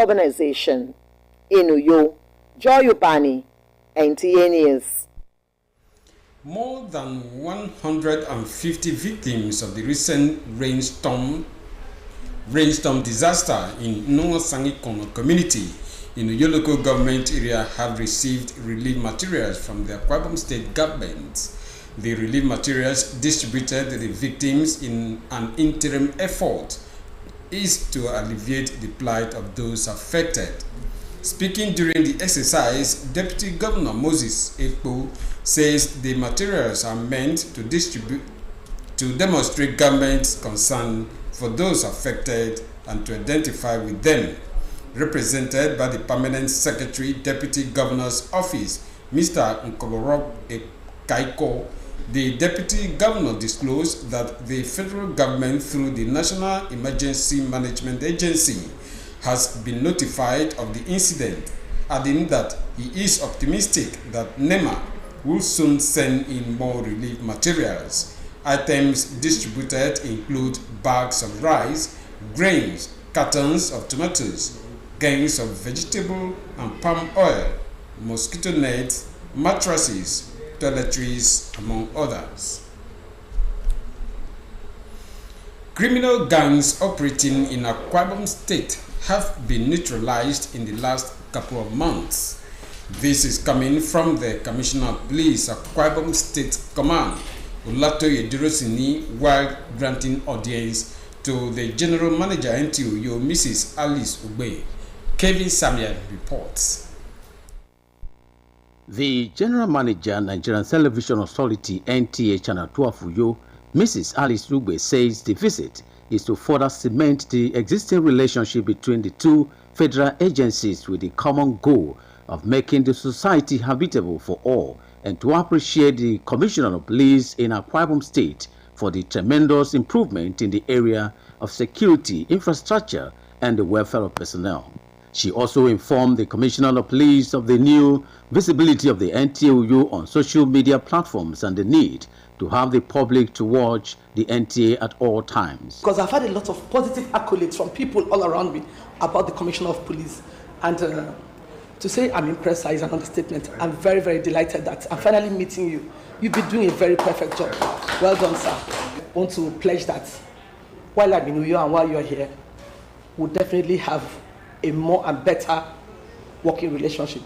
Organization. In Uyo, Joy Ubani, NTA News. More than 150 victims of the recent rainstorm disaster in Nongo-Sangikono community in the Uyo local government area have received relief materials from the Akwa Ibom state government. The relief materials distributed to the victims in an interim effort is to alleviate the plight of those affected. Speaking during the exercise, Deputy Governor Moses Ekpo says the materials are meant to demonstrate government's concern for those affected and to identify with them. Represented by the Permanent Secretary, Deputy Governor's Office, Mr. Nkolorok Kaiko, the Deputy Governor disclosed that the federal government, through the National Emergency Management Agency, has been notified of the incident, adding that he is optimistic that NEMA will soon send in more relief materials. Items distributed include bags of rice, grains, cartons of tomatoes, cans of vegetable and palm oil, mosquito nets, mattresses, toiletries, among others. Criminal gangs operating in Akwa Ibom State have been neutralized in the last couple of months. This is coming from the Commissioner of Police, Akwa Ibom State Command, Olatoye Durosini, while granting audience to the General Manager NTUU, Mrs. Alice Ugbe. Kevin Samuel reports. The General Manager, Nigerian Television Authority, NTA Channel 12 Uyo, Mrs. Alice Ugbe, says the visit is to further cement the existing relationship between the two federal agencies with the common goal of making the society habitable for all, and to appreciate the Commissioner of Police in Akwa Ibom State for the tremendous improvement in the area of security, infrastructure, and the welfare of personnel. She also informed the Commissioner of Police of the new visibility of the NTUU on social media platforms and the need to have the public to watch the NTA at all times. Because I've had a lot of positive accolades from people all around me about the Commissioner of Police. And to say I'm impressed is an understatement. I'm very, very delighted that I'm finally meeting you. You've been doing a very perfect job. Well done, sir. I want to pledge that while I'm in Uyo and while you're here, we'll definitely have a more and better working relationship.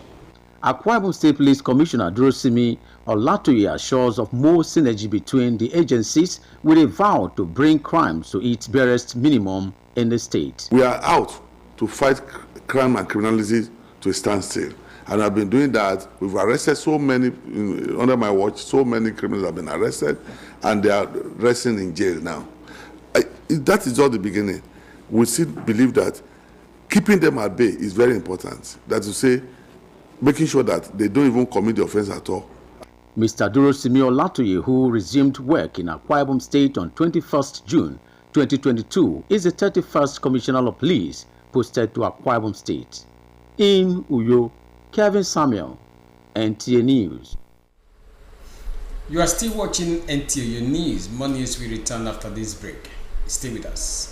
Akwa Ibom State Police Commissioner Durosimi Olatoye assures of more synergy between the agencies with a vow to bring crimes to its barest minimum in the state. We are out to fight crime and criminality to a standstill. And I've been doing that. We've arrested so many, under my watch, so many criminals have been arrested, and they are resting in jail now. That is all the beginning. We still believe that keeping them at bay is very important. That is to say, making sure that they don't even commit the offense at all. Mr. Durosimi Olatoye, who resumed work in Akwa Ibom State on 21st June 2022, is the 31st Commissioner of Police posted to Akwa Ibom State. In Uyo, Kevin Samuel, NTA News. You are still watching NTA News. More news will return after this break. Stay with us.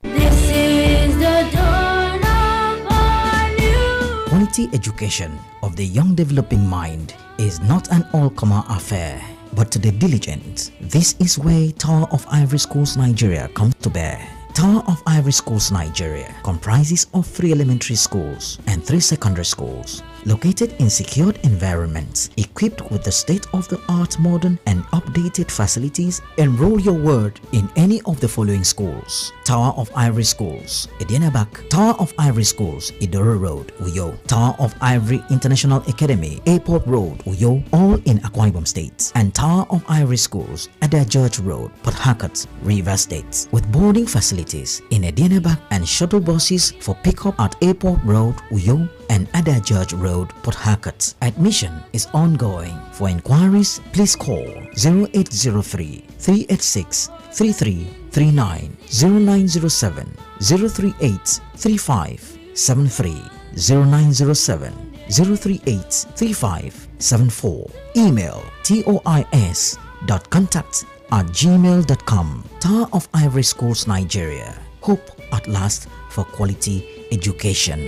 This is the dawn of our new. Quality education of the young developing mind is not an all-comer affair, but to the diligent. This is where Tower of Ivory Schools Nigeria comes to bear. Tower of Ivory Schools Nigeria comprises of 3 elementary schools and 3 secondary schools located in secured environments equipped with the state-of-the-art modern and updated facilities. Enroll your word in any of the following schools: Tower of Ivory Schools, Edienabak; Tower of Ivory Schools, Idoro Road, Uyo; Tower of Ivory International Academy, Airport Road, Uyo, all in Akwa Ibom State; and Tower of Ivory Schools, Ada George Road, Port Harcourt, Rivers State, with boarding facilities in Edienabak and shuttle buses for pickup at Airport Road, Uyo, and Ada George Road, Port Harcourt. Admission is ongoing. For inquiries, please call 0803 386 3339, 0907 038 3573, 0907 038 3574. Email tois.contact@gmail.com. Tower of Ivory Schools Nigeria. Hope at last for quality education.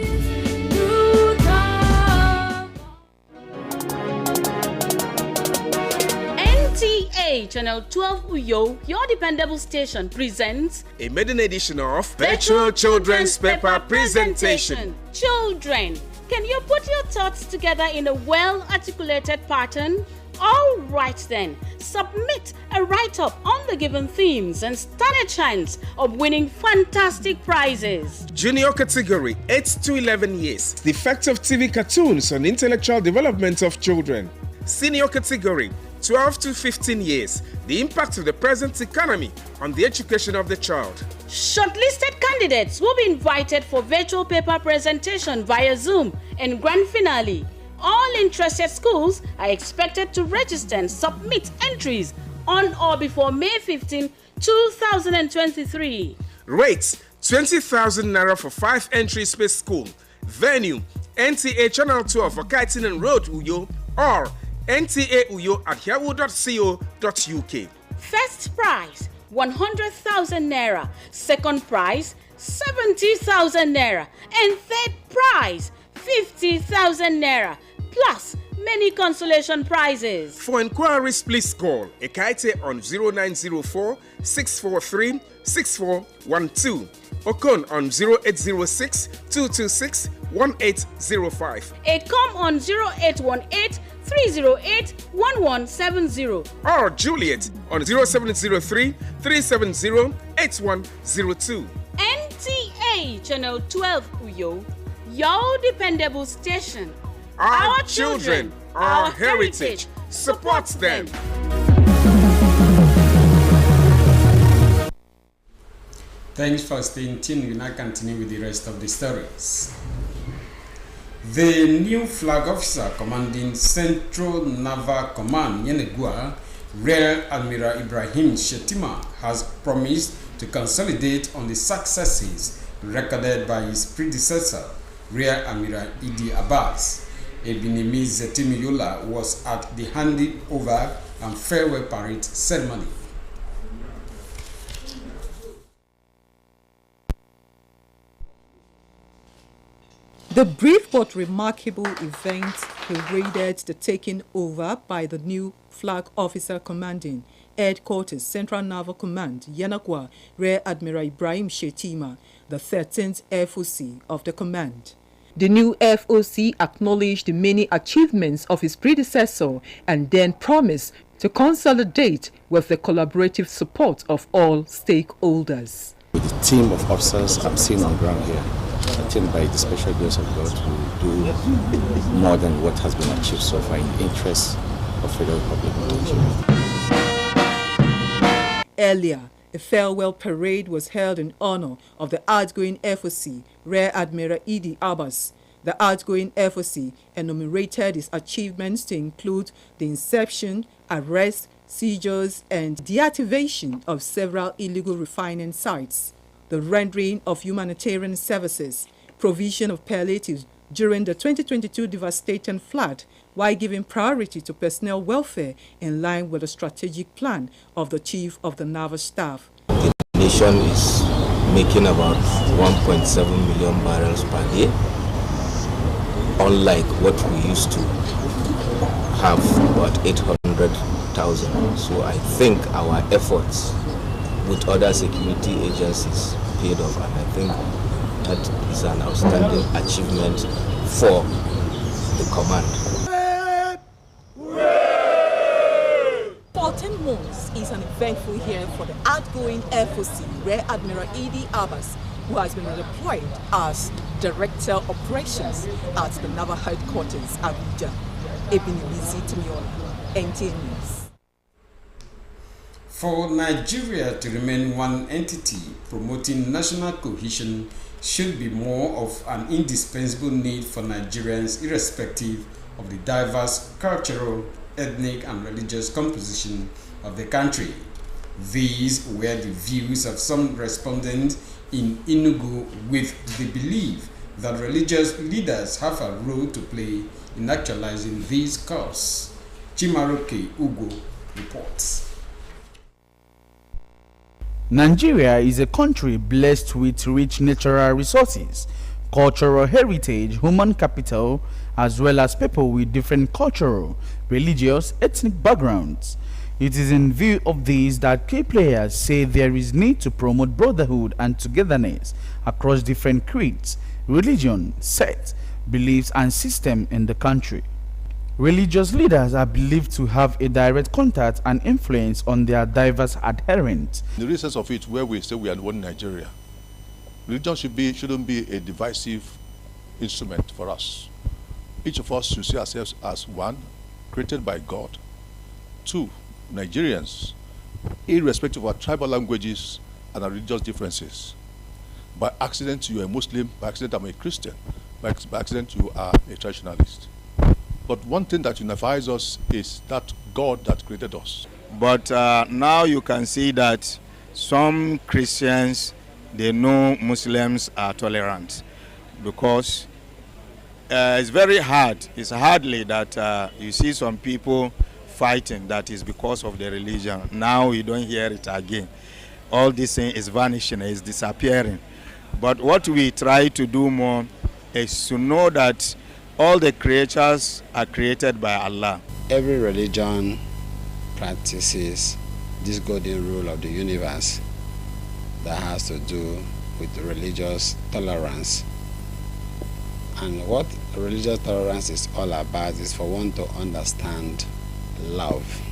NTA Channel 12 Uyo, your dependable station, presents a maiden edition of Virtual Children's Paper Presentation. Children, can you put your thoughts together in a well-articulated pattern? All right then, submit a write-up on the given themes and stand a chance of winning fantastic prizes. Junior category 8 to 11 years. The effect of TV cartoons on intellectual development of children. Senior category 12 to 15 years. The impact of the present economy on the education of the child. Shortlisted candidates will be invited for virtual paper presentation via Zoom and grand finale. All interested schools are expected to register and submit entries on or before May 15, 2023. Rates 20,000 naira for 5 entry space school. Venue NTA Channel 12 for Kaitinan Road, Uyo, or NTA Uyo at yahoo.co.uk. First prize 100,000 naira, second prize 70,000 naira, and third prize 50,000 naira, plus many consolation prizes. For inquiries, please call Ekaite on 0904 643 6412, Okon on 0806 226 1805, Edcom on 0818 308 1170, or Juliet on 0703 370 8102. NTA Channel 12 Uyo, your dependable station. Our children, our heritage. Support them. Thanks for staying tuned. We now continue with the rest of the stories. The new flag officer commanding Central Naval Command, Yenegua, Rear Admiral Ibrahim Shetima, has promised to consolidate on the successes recorded by his predecessor, Rear Admiral Idi Abbas. Ebinemi Zetimiyola was at the handing over and farewell parade ceremony. The brief but remarkable event paraded the taking over by the new flag officer commanding Headquarters Central Naval Command, Yenagua, Rear Admiral Ibrahim Shetima, the 13th FOC of the command. The new FOC acknowledged the many achievements of his predecessor and then promised to consolidate with the collaborative support of all stakeholders. With the team of officers I'm seeing on ground here, I think by the special grace of God we will do more than what has been achieved so far in the interest of Federal Republic of Nigeria. Earlier, a farewell parade was held in honor of the outgoing FOC, Rear Admiral Idi Abbas. The outgoing FOC enumerated his achievements to include the inception, arrest, seizures, and deactivation of several illegal refining sites, the rendering of humanitarian services, provision of palliatives during the 2022 devastating flood, while giving priority to personnel welfare in line with the strategic plan of the Chief of the Naval Staff. The nation is making about 1.7 million barrels per day, unlike what we used to have, about 800,000. So I think our efforts with other security agencies paid off, and I think that is an outstanding achievement for the command. 14 months is an eventful year for the outgoing FOC, Rear Admiral Idi Abbas, who has been deployed as Director Operations at the Naval Headquarters, Abuja. Ebinemi Zetimiyola, NTA News. For Nigeria to remain one entity, promoting national cohesion should be more of an indispensable need for Nigerians, irrespective of the diverse cultural, ethnic, and religious composition of the country. These were the views of some respondents in Enugu, with the belief that religious leaders have a role to play in actualizing these causes. Chimaroke Ugo reports. Nigeria is a country blessed with rich natural resources, cultural heritage, human capital, as well as people with different cultural, religious, ethnic backgrounds. It is in view of this that key players say there is need to promote brotherhood and togetherness across different creeds, religion, sects, beliefs and systems in the country. Religious leaders are believed to have a direct contact and influence on their diverse adherents. The real sense of it, where we say we are one Nigeria, religion shouldn't be a divisive instrument for us. Each of us should see ourselves as one, created by God. Two, Nigerians, irrespective of our tribal languages and our religious differences. By accident you are a Muslim, by accident I'm a Christian, by accident you are a traditionalist. But one thing that unifies us is that God that created us. But now you can see that some Christians, they know Muslims are tolerant, because it's very hard. It's hardly that you see some people fighting that is because of the religion. Now you don't hear it again. All this thing is vanishing, is disappearing. But what we try to do more is to know that all the creatures are created by Allah. Every religion practices this golden rule of the universe that has to do with religious tolerance. And what religious tolerance is all about is for one to understand love.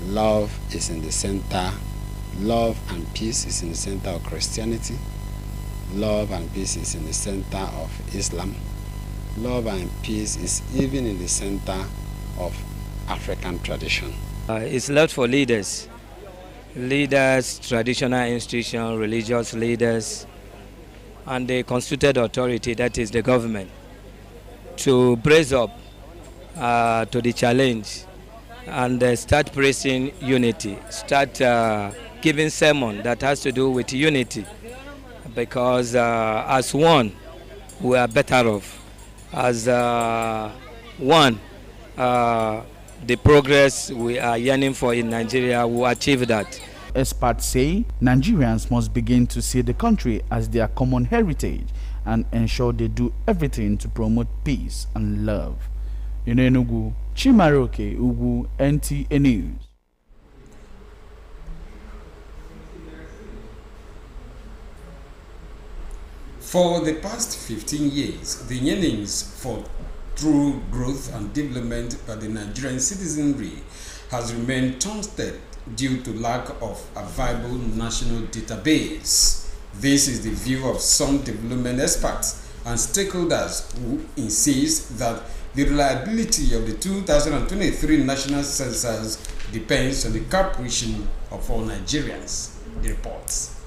Love is in the center. Love and peace is in the center of Christianity. Love and peace is in the center of Islam. Love and peace is even in the center of African tradition. It's left for leaders, traditional institutions, religious leaders, and the constituted authority, that is the government, to brace up to the challenge and start praising unity, start giving sermon that has to do with unity, because as one we are better off. As one, the progress we are yearning for in Nigeria will achieve that. Experts say Nigerians must begin to see the country as their common heritage and ensure they do everything to promote peace and love. In Enugu, Chimaroke Ugu, NTA News. For the past 15 years, the yearnings for true growth and development by the Nigerian citizenry has remained twisted due to lack of a viable national database. This is the view of some development experts and stakeholders who insist that the reliability of the 2023 national census depends on the cooperation of all Nigerians. The reports.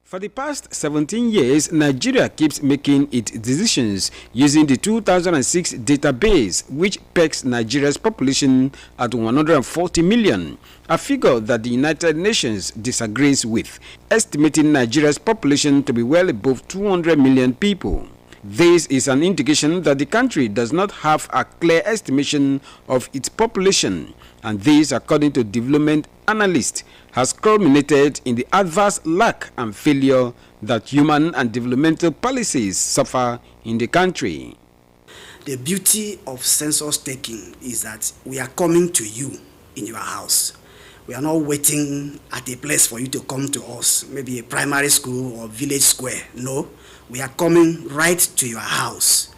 For the past 17 years, Nigeria keeps making its decisions using the 2006 database, which pegs Nigeria's population at 140 million, a figure that the United Nations disagrees with, estimating Nigeria's population to be well above 200 million people. This is an indication that the country does not have a clear estimation of its population, and this, according to development analysts, has culminated in the adverse lack and failure that human and developmental policies suffer in the country. The beauty of census taking is that we are coming to you in your house. We are not waiting at a place for you to come to us, maybe a primary school or village square. No, we are coming right to your house.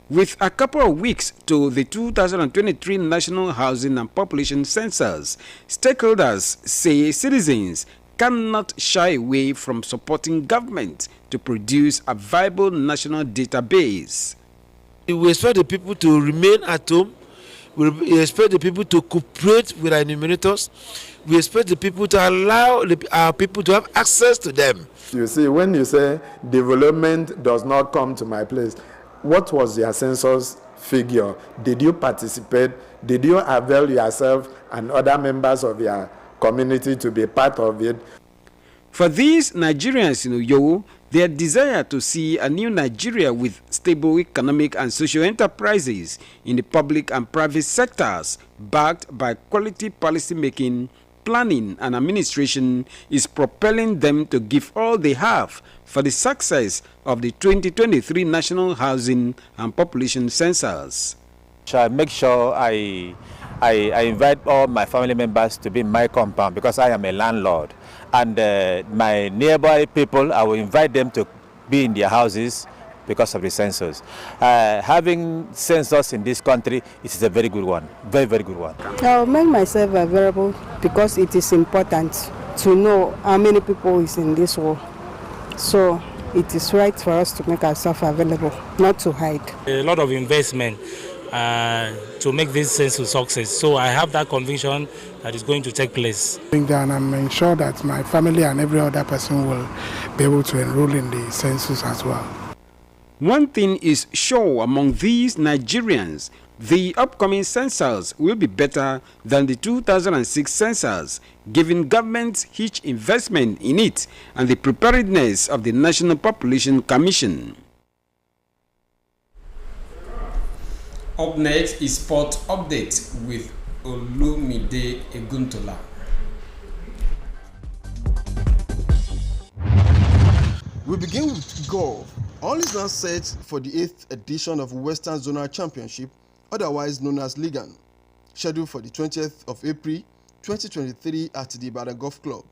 With a couple of weeks to the 2023 National Housing and Population Census, stakeholders say citizens cannot shy away from supporting government to produce a viable national database. We expect the people to remain at home. We expect the people to cooperate with our enumerators. We expect the people to allow our people to have access to them. You see, when you say development does not come to my place, what was your census figure? Did you participate? Did you avail yourself and other members of your community to be part of it? For these Nigerians in Uyo, their desire to see a new Nigeria with stable economic and social enterprises in the public and private sectors, backed by quality policy making, planning and administration, is propelling them to give all they have for the success of the 2023 National Housing and Population Census. I make sure I invite all my family members to be in my compound because I am a landlord. And my nearby people, I will invite them to be in their houses because of the census. Having census in this country is a very good one, very, very good one. I'll make myself available because it is important to know how many people is in this world. So it is right for us to make ourselves available, not to hide. A lot of investment to make this census success. So I have that conviction that is going to take place. And I'm sure that my family and every other person will be able to enroll in the census as well. One thing is sure among these Nigerians, the upcoming census will be better than the 2006 census, given government's huge investment in it and the preparedness of the National Population Commission. Up next is Sport Update with Olumide Eguntola. We begin with golf. All is now set for the 8th edition of Western Zonal Championship, otherwise known as Ligan, scheduled for the 20th of April 2023 at the Ibadan Golf Club.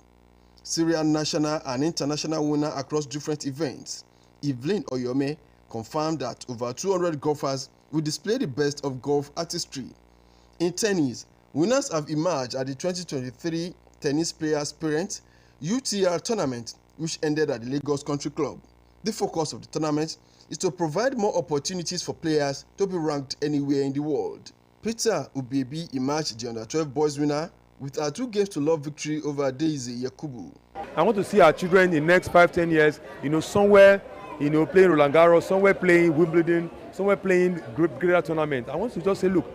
Syrian national and international winner across different events, Evelyn Oyome, confirmed that over 200 golfers will display the best of golf artistry. In tennis, winners have emerged at the 2023 Tennis Players Parent UTR tournament, which ended at the Lagos Country Club. The focus of the tournament is to provide more opportunities for players to be ranked anywhere in the world. Peter Ubebi emerged the under-12 boys winner with a 2-games-to-love victory over Daisy Yakubu. I want to see our children in the next 5-10 years, somewhere, playing Roland Garros, somewhere playing Wimbledon, somewhere playing greater tournament. I want to just say, look,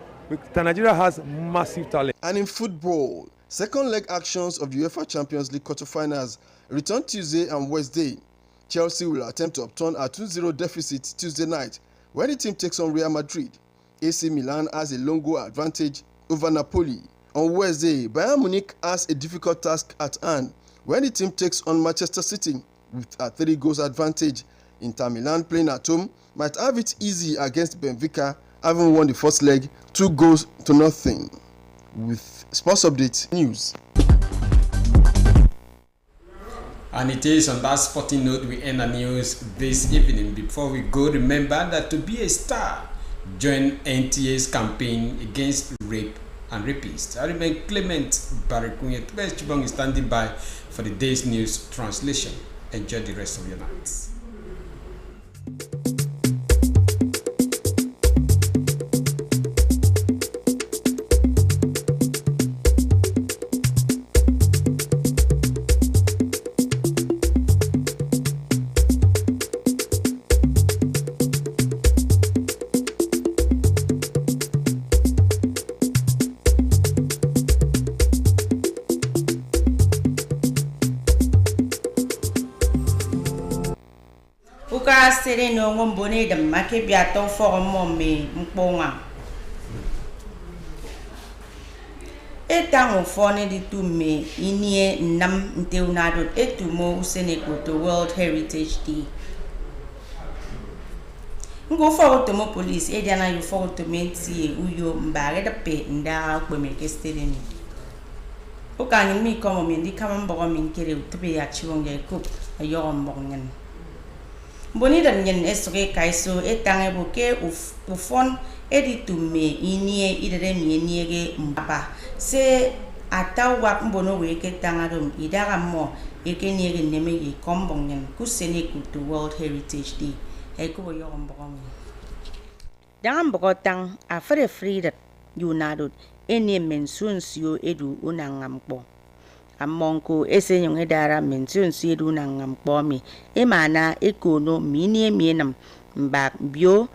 Nigeria has massive talent. And in football, second leg actions of the UEFA Champions League quarterfinals return Tuesday and Wednesday. Chelsea will attempt to upturn a 2-0 deficit Tuesday night when the team takes on Real Madrid. AC Milan has a long goal advantage over Napoli. On Wednesday, Bayern Munich has a difficult task at hand when the team takes on Manchester City with a 3-goal advantage. Inter Milan, playing at home, might have it easy against Benfica, having won the first leg 2-0. With Sports Update News. And it is on that sporting note we end the news this evening. Before we go, remember that to be a star, join NTA's campaign against rape and rapists. I remain Clement Barikunya. Tobias Chibong is standing by for the day's news translation. Enjoy the rest of your nights. Sere no ngombone de make biato for me mponga etang ofone di tume inie nam nteunado etumo useneko to World Heritage Day ngo for to mo police ediana you for to menti uyo mbare da pe nda kwemeke stedeni okani mi komo mi ndi kama mbogo mi nkere utube ya chiwonge ko ayo mbongen Boni dan yen esre kaiso etange boke ufon editume inie idere mieniege mbaba se atawa mbono weke tangadom idara mo ekeniege nemege kombongen kusene kutu World Heritage Day eko yo mbongen dangam bogotang afre frida yunadot enie mensunsio edu unangampo Amonko esenyong edara mention siedu nangam pomi emana ekono minie mienam mbak bio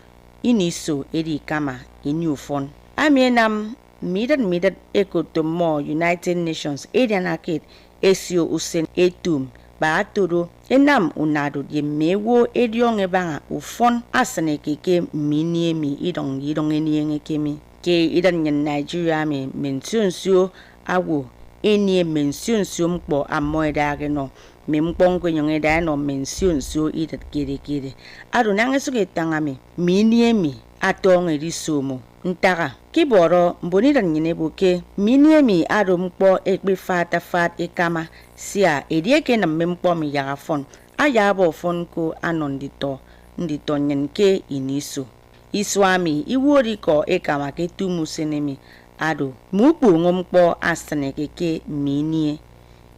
iniso edi kama inyufon amienam midat ekotomo United Nations edianakit esio usen etum baatoro enam unado ye mewo ediong ebanga ufon asane keke minie mi idong enienge kemi ke idan yen Nigeria mention sio awo enie mention sumpo amoidage no mempong kwenyong eda no mention so idat kere aro nang esuke tangami miniemi atong erisomo ntaka kiboro mbonira nyine boke miniemi aro mpo ekpe fat ekama sia edieke na mempo mi yaga fon ayabo fon ko anondito ndito nyenke iniso iswami iwori ko ekama ke tumusenemi ado mupu ngompo astanekeke minie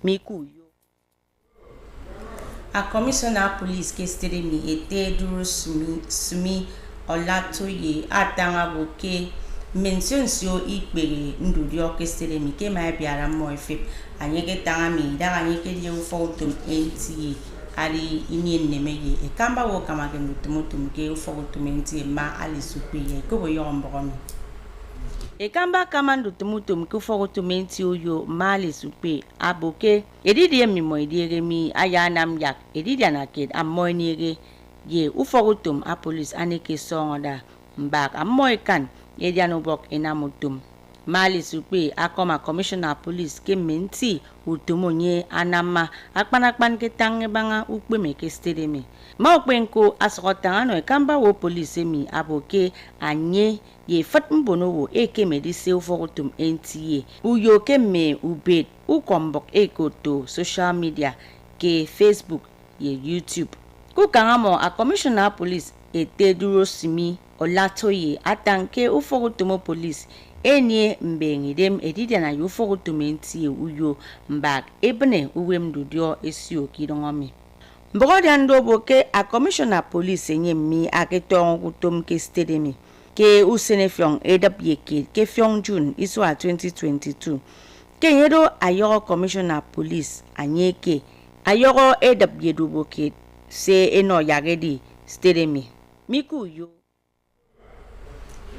miku a commissioner police kestere mi ete duro sumi Olatoye atanga boke mention sio ikpere ndudio kestere mi ke ma biara mo efe anyeke tanga mi da anyeke die ufoto enti ari ini nemeye e kamba wo kama ke mutum ke ufoto enti ma ali supiye ko bo yombo mi e kamba kama ndutum ke ufoto enti oyo mali supe aboke edidi mi mo edire mi ayanam yak edidi anaked amoinige ye ufogutum a police aneke songoda mbak amoikan ediano bok enamutum mali supe akoma commissioner police ke menti utumonye anama akpanakpan ke tange banga ukpeme ke stedeme ma ukpenko asokotangano ekamba wo police mi aboke anye ye fat mbono wo eke medise ufogutum entiye uyo ke me ubet ukombok ekoto social media ke Facebook ye YouTube Kukangamo a commissioner police ete duro simi Olatoye atanke ufogutumo police enye mbengidem edidia na ufogutumenti uyo mbak ebne uwem dudio esio kidongomi mbogodi ando boke a commissioner police enye mi aketon gutum ke stedemi ke usene fyong edap yeke ke fyong June iswa 2022 ke yedo ayo commissioner police anyeke ayo edap yedu boke se eno yagedi stedemi miku yo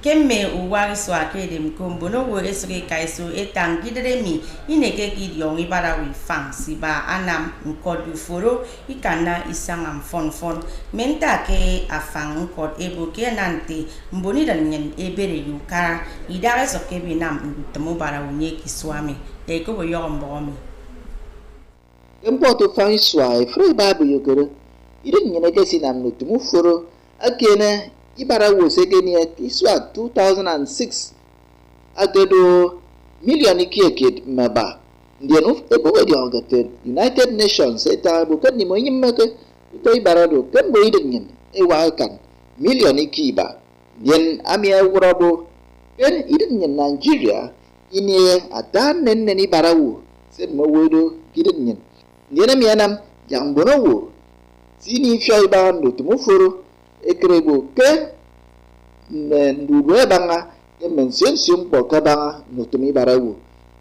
kemme uwari so akede mkombo no wo esore kaiso etangidere mi ineke gidion ibara wi fang siba anam nkodu foro ikana isangam fon menta ke afang nkod eboke nante mboni danyen ebere yukara idare so kebe nam ntamo bara unye kiswami eko bo yombo mi empoto fang swai free babu yogere idin nyene gesi nam nutumu foro akene ibara wo segenia kiswa 2006 agedo million kiekid maba ndienu ebo di ogate United Nations eta bukan ni moyim make to ibara do kan boy dengen e wakan million kiba yen amia wurabo ken idin nyen Nigeria ini adan nen ni barawu se mo wodo kidin nyen yen mianam yang bono sini fiai bando tumufuru ekrebo ke nduwe banga ke mention simpo ka banga nutumi barawu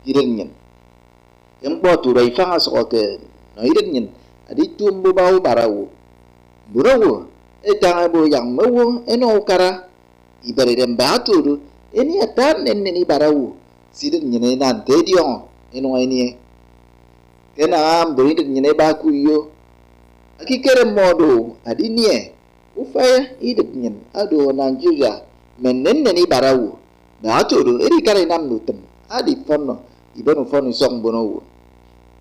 irenyen empo tu rai fanga so ke no irenyen adi tumbu bau barawu burawu etanga bo yang mewu eno kara ibare dem baturu eni atan nenni barawu sirenyen nan te dion eno eni kena am bo irenyen ba ku yo akikere modo adinie ufaya idepnyen ado Nigeria menenne ni barawu na atodo eri kare nam nutem adi fonno ibenu fonno song bonowo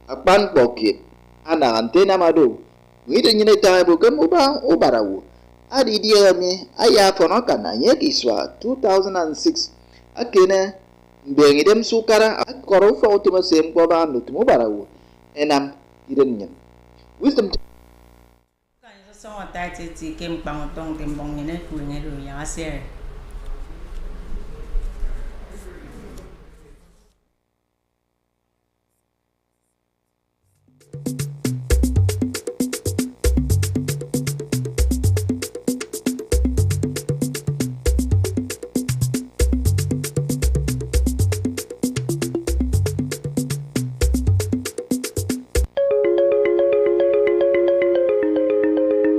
akpan pocket ana antena mado wide nyine tabo kam uba barawu adi dia mi aya fono kana yekiswa 2006 akene mbengidem sukara akoro fo utuma sem ko ba nutum barawu enam irenyen wisdom so atati ti kem pang tong tembong ne ku ngero ya ser